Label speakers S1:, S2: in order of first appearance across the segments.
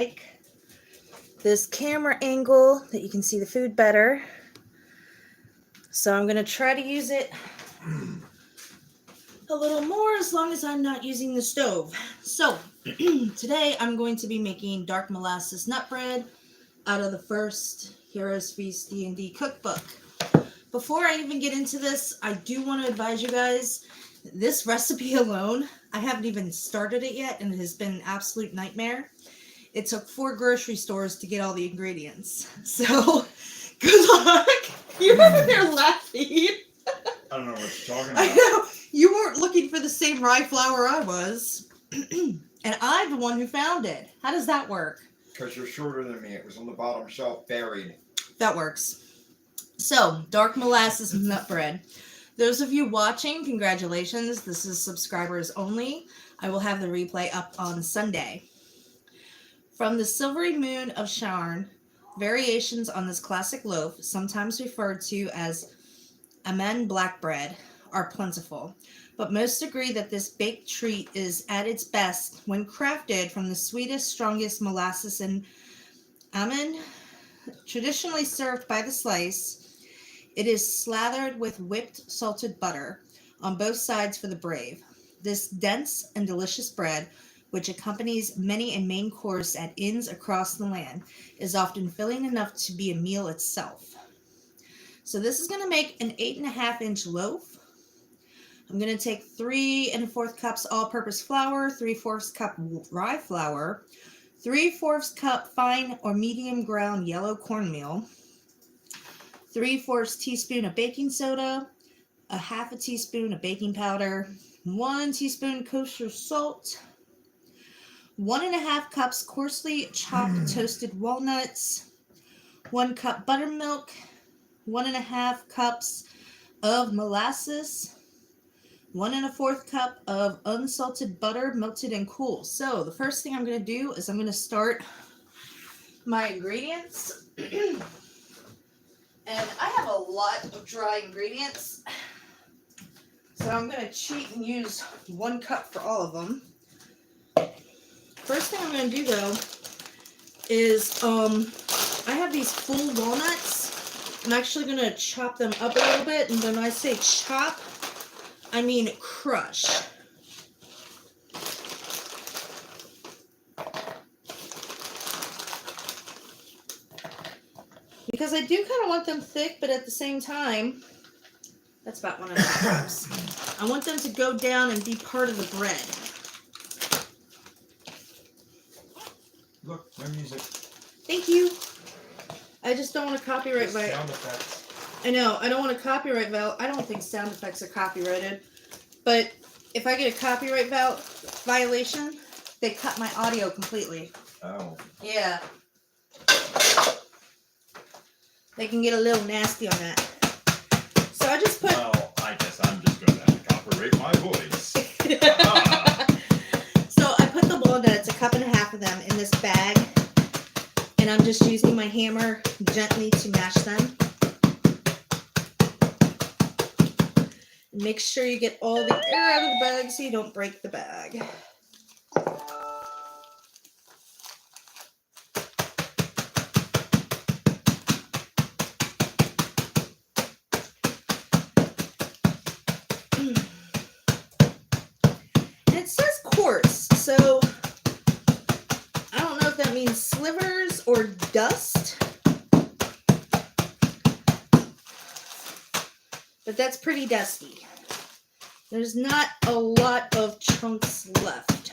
S1: like this camera angle that you can see the food better. So I'm going to try to use it a little more as long as I'm not using the stove. So today I'm going to be making dark molasses nutbread out of the first Heroes Feast D&D cookbook. Before I even get into this, I do want to advise you guys, this recipe alone, I haven't even started it yet and it has been an absolute nightmare. It took 4 grocery stores to get all the ingredients. So, good luck. You're over there laughing.
S2: I don't know what you're talking
S1: I
S2: about.
S1: know. You weren't looking for the same rye flour I was. And I'm the one who found it. How does that work?
S2: Because you're shorter than me. It was on the bottom shelf, buried.
S1: That works. So, dark molasses nutbread. Those of you watching, congratulations. This is subscribers only. I will have the replay up on Sunday. From the silvery moon of Sharn, variations on this classic loaf, sometimes referred to as EmberBurnsBlack bread, are plentiful, but most agree that this baked treat is at its best when crafted from the sweetest, strongest molasses and almond, traditionally served by the slice. It is slathered with whipped salted butter on both sides for the brave. This dense and delicious bread, which accompanies many a main course at inns across the land, is often filling enough to be a meal itself. So this is going to make an 8.5-inch loaf. I'm going to take 3 1/4 cups all-purpose flour, 3/4 cup rye flour, 3/4 cup fine or medium ground yellow cornmeal, 3/4 teaspoon of baking soda, a 1/2 teaspoon of baking powder, 1 teaspoon kosher salt, 1 1/2 cups coarsely chopped toasted walnuts, 1 cup buttermilk, 1 1/2 cups of molasses, 1 1/4 cup of unsalted butter melted and cool. So the first thing I'm going to do is I'm going to start my ingredients. And I have a lot of dry ingredients, so I'm going to cheat and use 1 cup for all of them. First thing I'm going to do though is I have these full walnuts. I'm actually going to chop them up a little bit, and when I say chop, I mean crush. Because I do kind of want them thick, but at the same time, that's about 1 1/2 cups. I want them to go down and be part of the bread.
S2: Look, my music.
S1: Thank you. I just don't want to copyright my...
S2: Sound effects.
S1: I know, I don't want to copyright I don't think sound effects are copyrighted. But if I get a copyright violation, they cut my audio completely.
S2: Oh.
S1: Yeah. They can get a little nasty on that. So I just put...
S2: Well, I guess I'm just going to have to copyright my voice.
S1: So I put the walnuts, 1.5 cups of them, in this bag. And I'm just using my hammer gently to mash them. Make sure you get all the air out of the bag so you don't break the bag. And it says coarse, so I don't know if that means slivers or dust. But that's pretty dusty. There's not a lot of chunks left.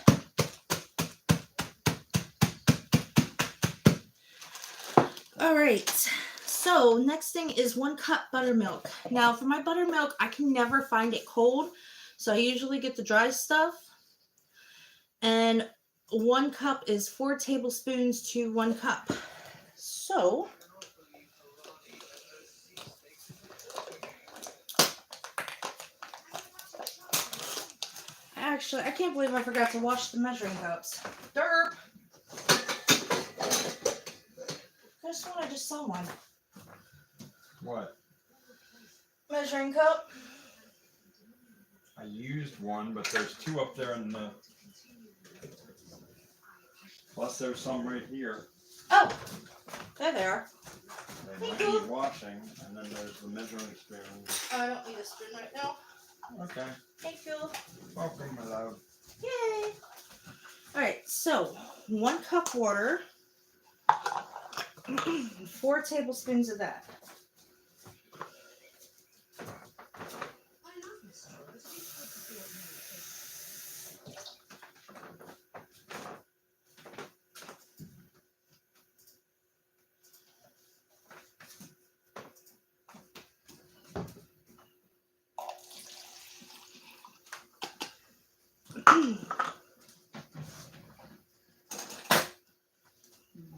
S1: All right, so next thing is 1 cup buttermilk. Now for my buttermilk, I can never find it cold, so I usually get the dry stuff. And 1 cup is 4 tablespoons to 1 cup. So actually, I can't believe I forgot to wash the measuring cups. Derp! I just thought I just saw one.
S2: What?
S1: Measuring cup.
S2: I used one, but there's 2 up there in the... Plus there's some right here.
S1: Oh, there they are.
S2: They might need washing, and then there's the measuring spoon.
S1: Oh, I don't need a spoon right now.
S2: Okay.
S1: Thank you.
S2: Welcome, my love.
S1: Yay. Alright, so 1 cup water, 4 tablespoons of that.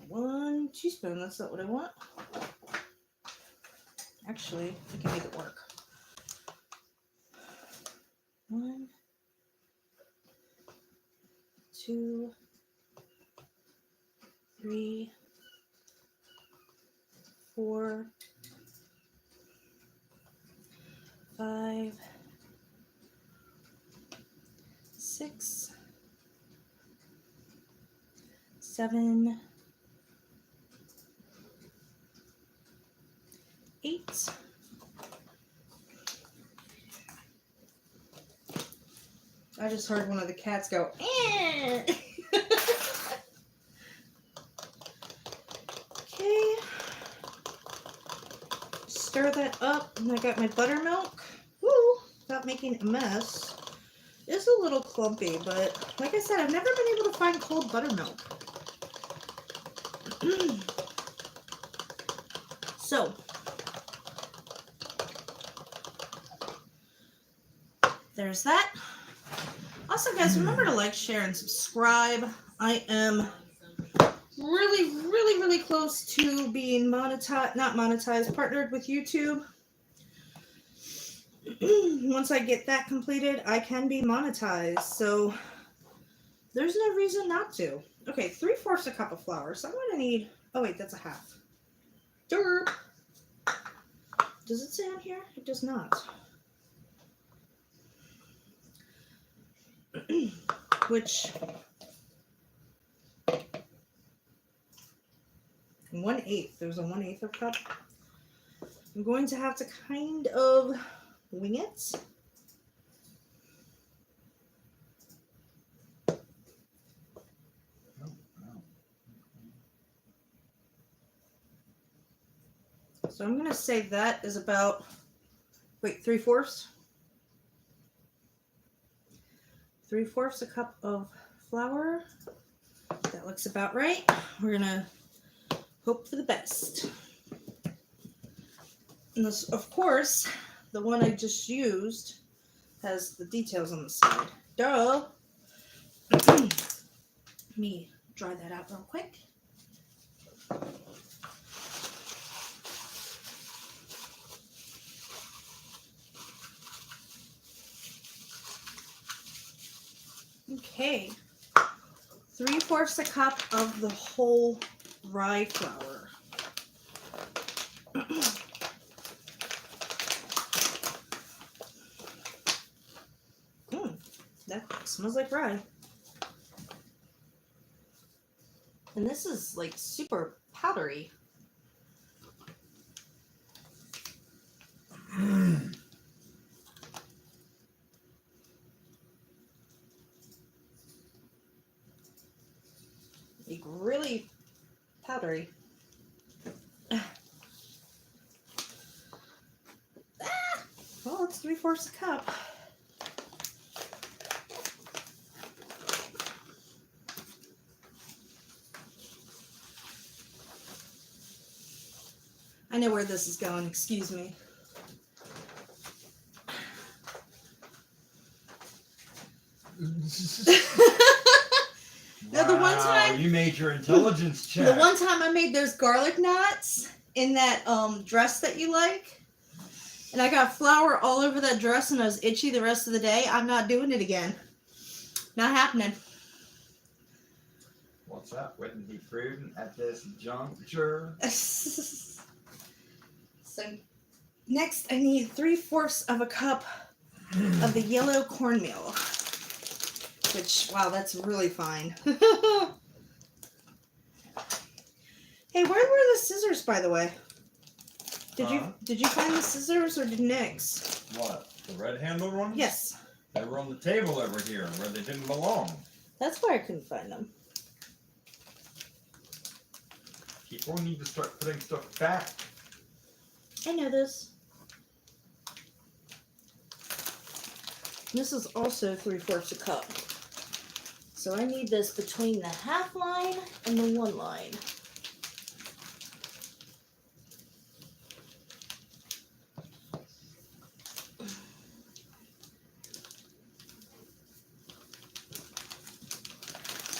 S1: One teaspoon, that's not what I want. Actually, I can make it work. 1, 2, 3, 4, 5, 6, 7, 8. I just heard one of the cats go, eh. Okay. Stir that up, and I got my buttermilk. Woo! Without making a mess. It's a little clumpy, but like I said, I've never been able to find cold buttermilk. So, there's that. Also, guys, remember to like, share, and subscribe. I am really close to being monetized, not monetized, partnered with YouTube. Once I get that completed, I can be monetized. So, there's no reason not to. Okay, 3/4 a cup of flour. So I'm going to need, oh wait, that's a half. Derp. Does it say on here? It does not. Which 1/8. There's a 1/8 of a cup. I'm going to have to kind of wing it. So I'm going to say that is about, wait, 3/4? 3/4 a cup of flour. That looks about right. We're going to hope for the best. And this, of course, the one I just used has the details on the side. Duh! Let me dry that out real quick. Okay, 3/4 a cup of the whole rye flour. That smells like rye. And this is like super powdery. Like really powdery. Well, it's 3/4 a cup. I know where this is going, excuse me. Now, the one time
S2: you made your intelligence check.
S1: The one time I made those garlic knots in that dress that you like, and I got flour all over that dress and I was itchy the rest of the day, I'm not doing it again. Not happening.
S2: What's that? Wouldn't be prudent at this juncture.
S1: So next I need 3/4 of a cup of the yellow cornmeal. Which, wow, that's really fine. Hey, where were the scissors, by the way?
S2: Huh?
S1: Did you find the scissors or did Nick's?
S2: What? The red-handled ones?
S1: Yes.
S2: They were on the table over here where they didn't belong.
S1: That's why I couldn't find them.
S2: People need to start putting stuff back.
S1: I know this. This is also 3/4 a cup. So I need this between the half line and the 1 line.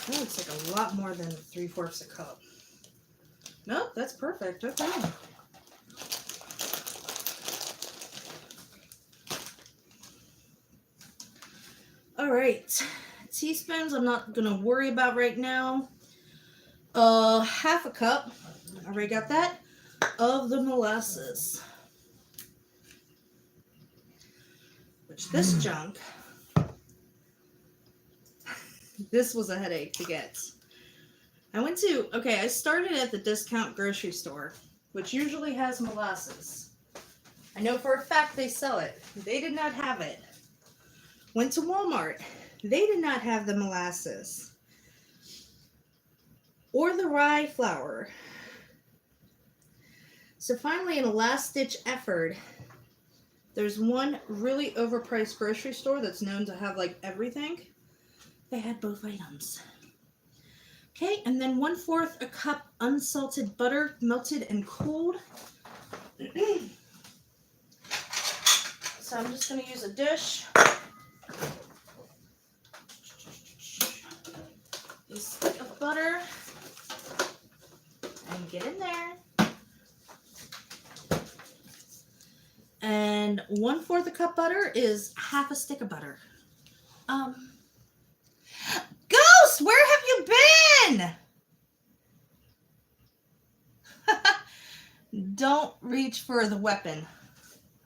S1: That looks like a lot more than 3/4 a cup. Nope, that's perfect. Okay. All right. Teaspoons I'm not gonna worry about right now. Half a cup, I already got that, of the molasses. Which this junk, this was a headache to get. I started at the discount grocery store, which usually has molasses. I know for a fact they sell it. They did not have it. Went to Walmart. They did not have the molasses or the rye flour. So finally, in a last-ditch effort, there's one really overpriced grocery store that's known to have like everything. They had both items. Okay, and then 1/4 a cup unsalted butter, melted and cooled. So I'm just going to use a dish. A stick of butter. And get in there. And 1/4 a cup butter is half a stick of butter. Ghost, where have you been? Don't reach for the weapon.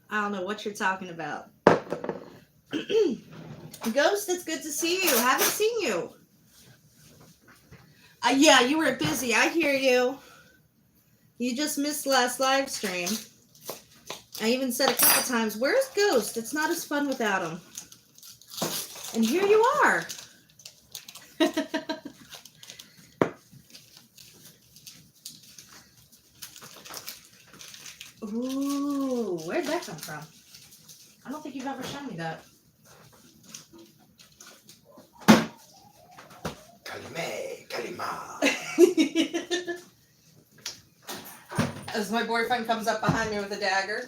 S1: I don't know what you're talking about. Ghost, it's good to see you. Haven't seen you. Yeah, you were busy. I hear you. You just missed last live stream. I even said a couple times, where's Ghost? It's not as fun without him. And here you are. Ooh, where'd that come from? I don't think you've ever shown me that.
S3: Kalima.
S1: As my boyfriend comes up behind me with a dagger.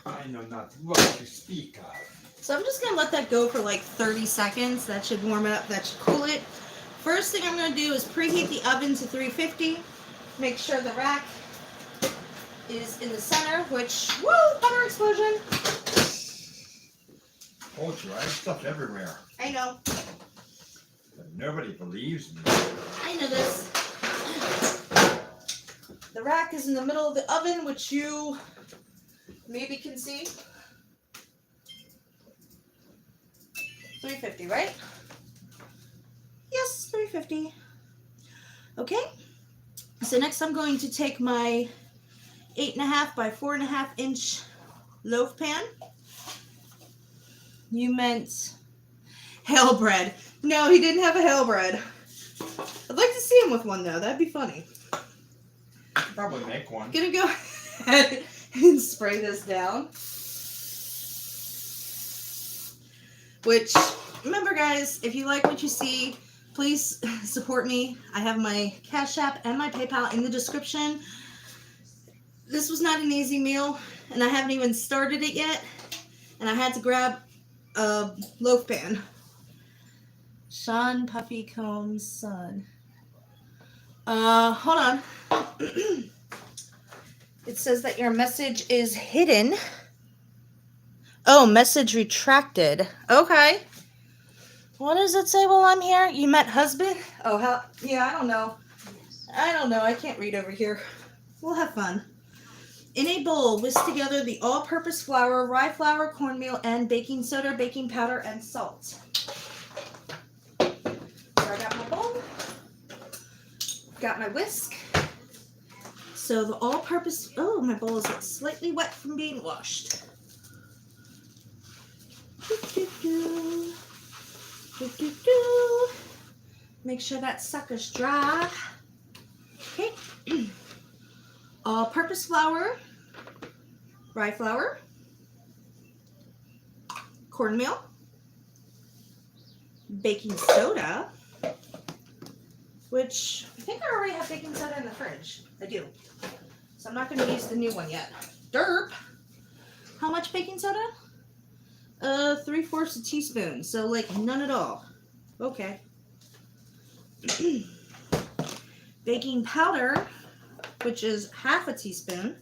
S2: I know not what you speak of.
S1: So I'm just going to let that go for like 30 seconds. That should warm it up. That should cool it. First thing I'm going to do is preheat the oven to 350. Make sure the rack is in the center, which, woo, butter explosion.
S2: Told you, I have stuff everywhere.
S1: I know.
S2: But nobody believes me.
S1: I know this. The rack is in the middle of the oven, which you maybe can see. 350, right? Yes, 350. Okay. So next I'm going to take my 8.5 by 4.5 inch loaf pan. You meant hail bread. No, he didn't have a hail bread. I'd like to see him with one though. That'd be funny.
S2: I'll probably make one.
S1: Gonna go ahead and spray this down. Which, remember guys, if you like what you see, please support me. I have my Cashapp and my PayPal in the description. This was not an easy meal, and I haven't even started it yet. And I had to grab a loaf pan. Sean Puffy Combs' son. Hold on. It says that your message is hidden. Oh, message retracted. Okay. What does it say while I'm here? You met husband? Oh, how? Yeah, I don't know. I don't know. I can't read over here. We'll have fun. In a bowl, whisk together the all-purpose flour, rye flour, cornmeal, and baking soda, baking powder, and salt. So I got my bowl. got my whisk. So the all-purpose, oh, my bowl is slightly wet from being washed. Make sure that sucker's dry. Okay. All-purpose flour, rye flour, cornmeal, baking soda, which I think I already have baking soda in the fridge. I do. So I'm not going to use the new one yet. Derp. How much baking soda? 3/4 teaspoon. So like none at all. Okay. Baking powder, which is 1/2 teaspoon.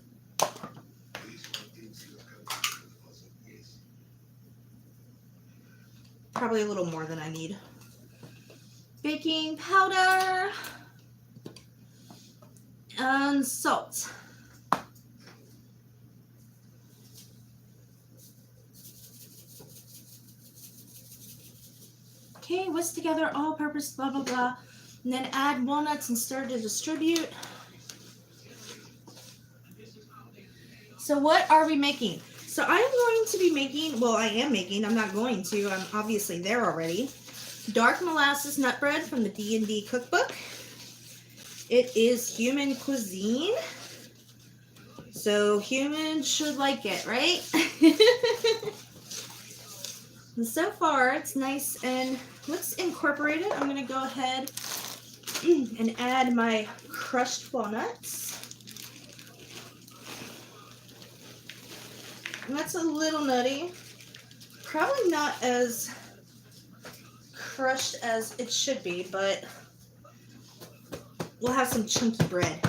S1: Probably a little more than I need. Baking powder and salt. Okay, whisk together all-purpose blah blah blah, and then add walnuts and stir to distribute. So what are we making? So I'm going to be making, well, I am making, I'm not going to, I'm obviously there already, dark molasses nutbread from the D&D cookbook. It is human cuisine, so humans should like it, right? And so far, it's nice and looks incorporated. I'm going to go ahead and add my crushed walnuts. And that's a little nutty. Probably not as crushed as it should be, but we'll have some chunky bread.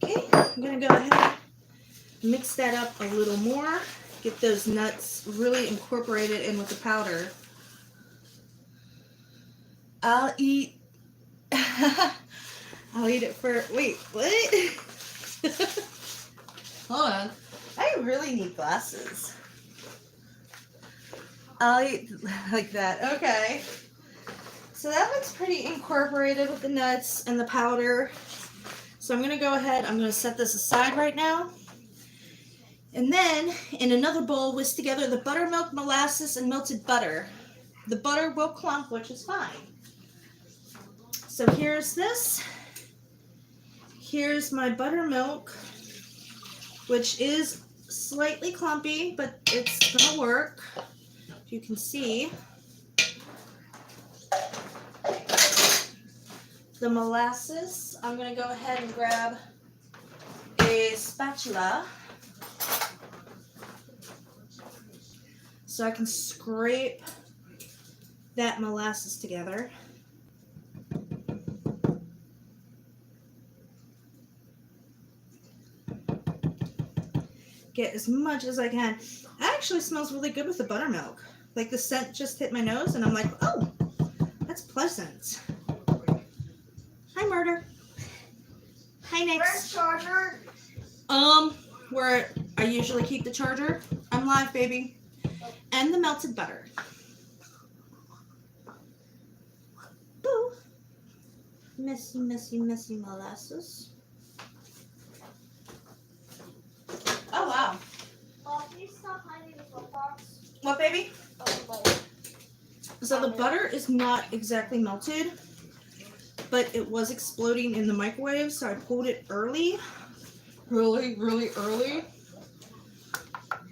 S1: Okay, I'm going to go ahead and mix that up a little more. Get those nuts really incorporated in with the powder. I'll eat it for, wait, what? Hold on. I really need glasses. I'll eat like that. Okay. So that looks pretty incorporated with the nuts and the powder. So I'm going to go ahead. I'm going to set this aside right now. And then in another bowl, whisk together the buttermilk, molasses, and melted butter. The butter will clump, which is fine. So here's this. Here's my buttermilk, which is slightly clumpy, but it's gonna work. If you can see. The molasses, I'm gonna go ahead and grab a spatula so I can scrape that molasses together. Get as much as I can. It actually smells really good with the buttermilk. Like the scent just hit my nose and I'm like, oh, that's pleasant. Hi, Murder. Hi, Nix.
S4: Where's charger?
S1: Where I usually keep the charger. I'm live, baby. And the melted butter. Boo. Messy, messy, messy molasses. Oh, wow.
S4: Can you stop hiding the flip box?
S1: What, baby?
S4: Oh, wait.
S1: So the butter is not exactly melted, but it was exploding in the microwave, so I pulled it early. Really, really early.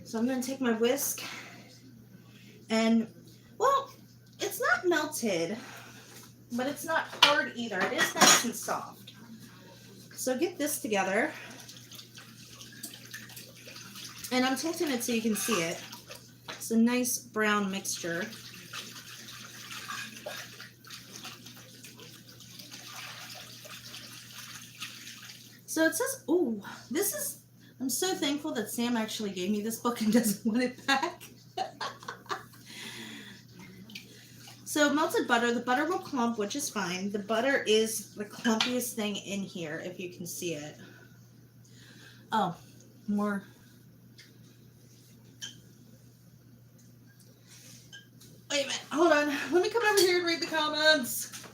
S1: So I'm going to take my whisk and, well, it's not melted, but it's not hard either. It is nice and soft. So get this together. And I'm tilting it so you can see it. It's a nice brown mixture. So it says, oh, this is, I'm so thankful that Sam actually gave me this book and doesn't want it back. So melted butter, the butter will clump, which is fine. The butter is the clumpiest thing in here, if you can see it. Oh, more. Wait a minute. Hold on. Let me come over here and read the comments.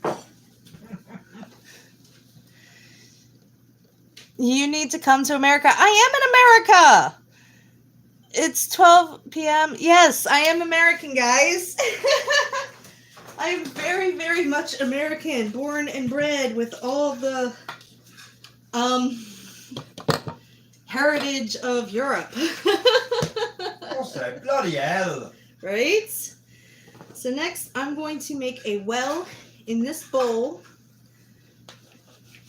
S1: You need to come to America. I am in America. It's 12 p.m. Yes, I am American, guys. I am very, very much American, born and bred with all the heritage of Europe.
S3: Also, bloody hell.
S1: Right? So next, I'm going to make a well in this bowl,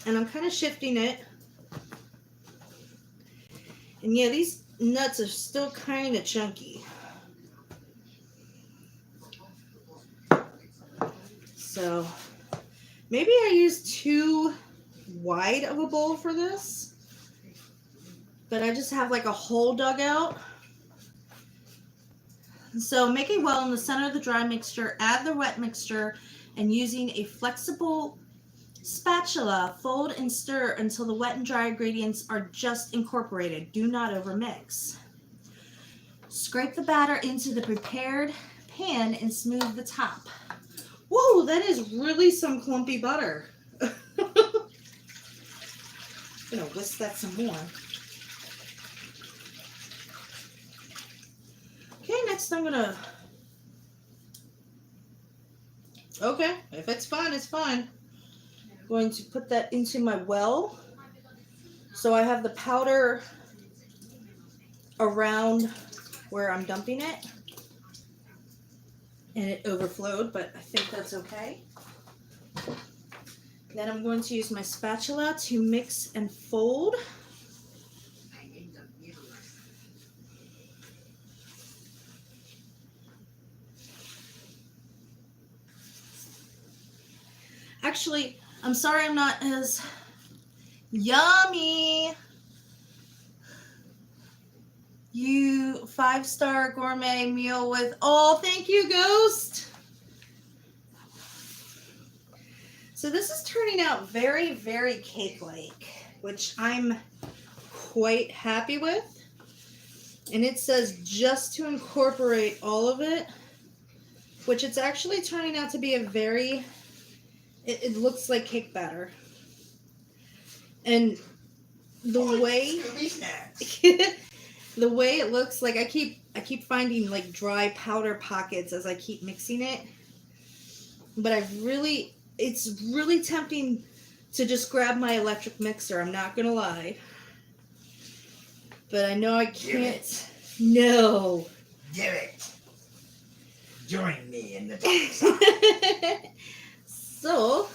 S1: and I'm kind of shifting it. And yeah, these nuts are still kind of chunky. So maybe I use too wide of a bowl for this, but I just have like a hole dug out. So make a well in the center of the dry mixture, add the wet mixture, and using a flexible spatula, fold and stir until the wet and dry ingredients are just incorporated. Do not overmix. Scrape the batter into the prepared pan and smooth the top. Whoa, that is really some clumpy butter. I'm gonna whisk that some more. Okay, next I'm gonna... Okay, if it's fine, it's fine. Going to put that into my well. So I have the powder around where I'm dumping it. And it overflowed, but I think that's okay. Then I'm going to use my spatula to mix and fold. Actually, I'm sorry I'm not as yummy. You 5-star gourmet meal with, oh, thank you, Ghost. So this is turning out very, very cake-like, which I'm quite happy with. And it says just to incorporate all of it, which it's actually turning out to be a very, it looks like cake batter. And the way the way it looks, like I keep finding like dry powder pockets as I keep mixing it. But it's really tempting to just grab my electric mixer, I'm not gonna lie. But I know I can't. No.
S3: Do it. Join me in the dark side.
S1: So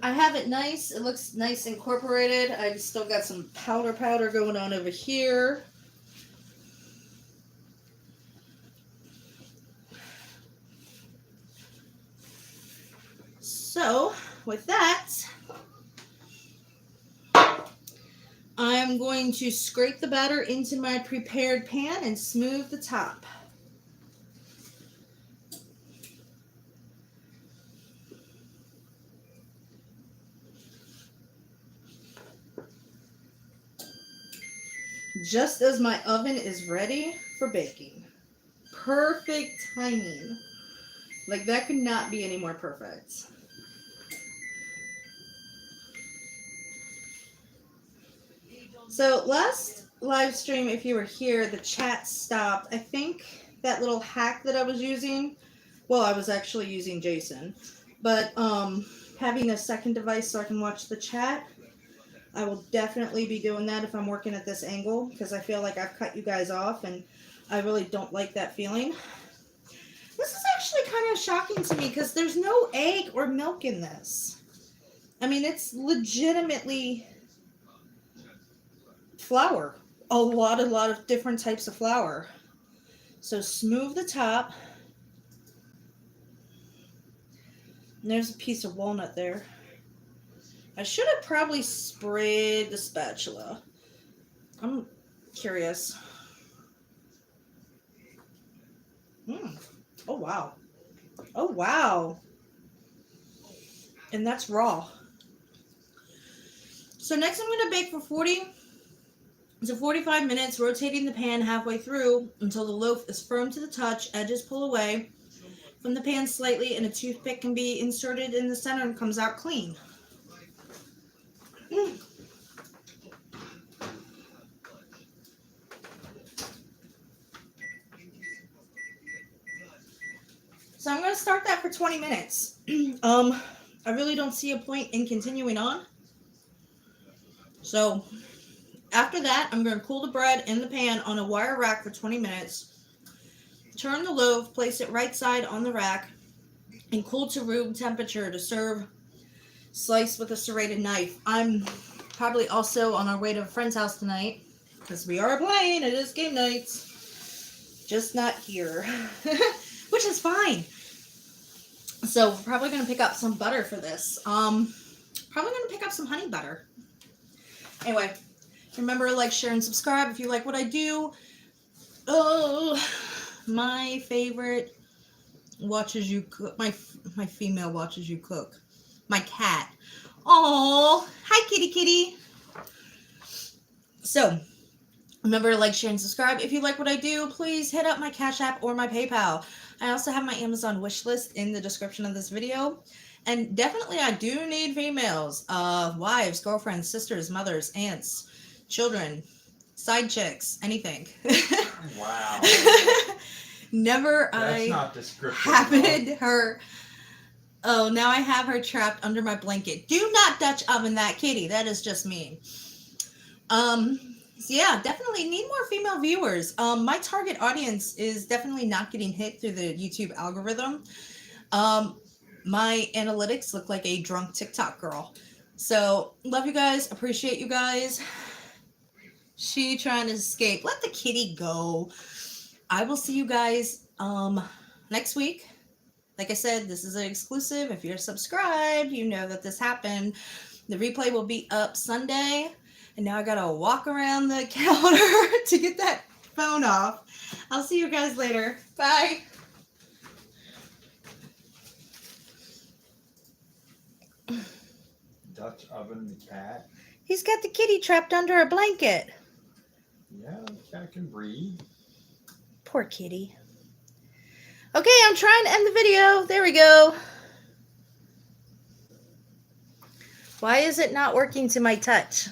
S1: I have it nice. It looks nice incorporated. I've still got some powder going on over here. So with that, I'm going to scrape the batter into my prepared pan and smooth the top. Just as my oven is ready for baking. Perfect timing. Like, that could not be any more perfect. So last live stream, if you were here, the chat stopped. I think that little hack that I was using, well, I was actually using Jason, but having a second device so I can watch the chat, I will definitely be doing that if I'm working at this angle, because I feel like I've cut you guys off and I really don't like that feeling. This is actually kind of shocking to me because there's no egg or milk in this. I mean, it's legitimately flour. A lot of different types of flour. So smooth the top. And there's a piece of walnut there. I should have probably sprayed the spatula. I'm curious. Oh, wow. Oh, wow. And that's raw. So next I'm going to bake for 40 So 45 minutes, rotating the pan halfway through until the loaf is firm to the touch, edges pull away from the pan slightly, and a toothpick can be inserted in the center and comes out clean. So I'm going to start that for 20 minutes. I really don't see a point in continuing on. So after that, I'm going to cool the bread in the pan on a wire rack for 20 minutes. Turn the loaf, place it right side on the rack, and cool to room temperature to serve. Slice with a serrated knife. I'm probably also on our way to a friend's house tonight because we are playing. It is game nights. Just not here. Which is fine. So we're probably going to pick up some butter for this. Probably going to pick up some honey butter. Anyway, remember, like, share, and subscribe if you like what I do. Oh, my favorite watches you cook. My female watches you cook. My cat. Oh, hi, kitty kitty. So, remember to like, share, and subscribe. If you like what I do, please hit up my Cashapp or my PayPal. I also have my Amazon wish list in the description of this video. And definitely I do need females. Wives, girlfriends, sisters, mothers, aunts, children, side chicks, anything.
S2: Wow.
S1: Never
S2: That's not descriptive.
S1: having her... Oh, now I have her trapped under my blanket. Do not Dutch oven that kitty. That is just mean. So yeah, definitely need more female viewers. My target audience is definitely not getting hit through the YouTube algorithm. My analytics look like a drunk TikTok girl. So love you guys. Appreciate you guys. She trying to escape. Let the kitty go. I will see you guys next week. Like I said, this is an exclusive. If you're subscribed, you know that this happened. The replay will be up Sunday. And now I gotta walk around the counter to get that phone off. I'll see you guys later. Bye.
S2: Dutch oven the cat.
S1: He's got the kitty trapped under a blanket.
S2: Yeah, the cat can breathe.
S1: Poor kitty. Okay, I'm trying to end the video. There we go. Why is it not working to my touch?